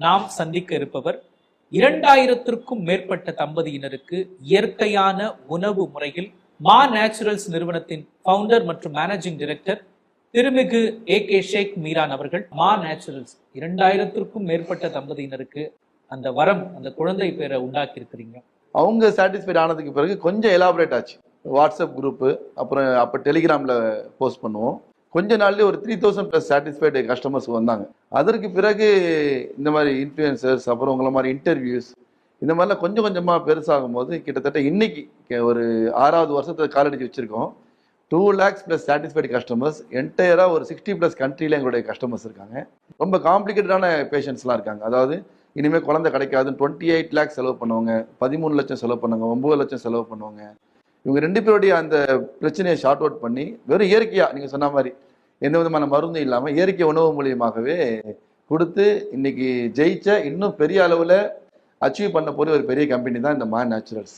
நாம் சந்திக்க இருப்பவர் 2000க்கும் மேற்பட்ட தம்பதியினருக்கு இயற்கையான உணவு முறையில் மா நேச்சுரல்ஸ் நிறுவனத்தின் ஃபவுண்டர் மற்றும் மேனேஜிங் டைரக்டர் திருமிகு A.K. ஷேக் மீரான் அவர்கள். மா நேச்சுரல்ஸ் 2000க்கும் மேற்பட்ட தம்பதியினருக்கு அந்த வரம், அந்த குழந்தை பேரை உண்டாக்கி இருக்கிறீங்க. அவங்க சாட்டிஸ்ஃபைட் ஆனதுக்கு பிறகு கொஞ்சம் எலாபரேட் ஆச்சு. வாட்ஸ்அப் குரூப்பு, அப்புறம் அப்போ டெலிகிராமில் போஸ்ட் பண்ணுவோம். கொஞ்ச நாள்லேயே ஒரு 3000+ சாட்டிஸ்ஃபைடு கஸ்டமர்ஸ் வந்தாங்க. அதற்கு பிறகு இந்த மாதிரி இன்ஃப்ளூயன்சர்ஸ், அப்புறம் உங்களை மாதிரி இன்டர்வியூஸ், இந்த மாதிரிலாம் கொஞ்சம் கொஞ்சமாக பெருசாகும் போது கிட்டத்தட்ட இன்னைக்கு ஒரு 6வது வருஷத்துல காலடிச்சு வச்சுருக்கோம். 2 lakhs+ சாட்டிஸ்ஃபைடு கஸ்டமர்ஸ். என்டையராக ஒரு 60+ கண்ட்ரியில் எங்களுடைய கஸ்டமர்ஸ் இருக்காங்க. ரொம்ப காம்ப்ளிகேட்டடான பேஷண்ட்ஸ்லாம் இருக்காங்க. அதாவது இனிமேல் குழந்தை கிடைக்காதுன்னு 28 lakhs செலவு பண்ணுவாங்க, 13 லட்சம் செலவு பண்ணுவாங்க, 9 லட்சம் செலவு பண்ணுவாங்க. இவங்க 2 பேருடைய அந்த பிரச்சனையை ஷார்ட் அவுட் பண்ணி வெறும் இயற்கையாக நீங்கள் சொன்ன மாதிரி எந்த விதமான மருந்தும் இல்லாமல் இயற்கை உணவு மூலியமாகவே கொடுத்து இன்னைக்கு ஜெயிச்ச, இன்னும் பெரிய அளவில் அச்சீவ் பண்ண போகிற ஒரு பெரிய கம்பெனி தான் இந்த மா நேச்சுரல்ஸ்.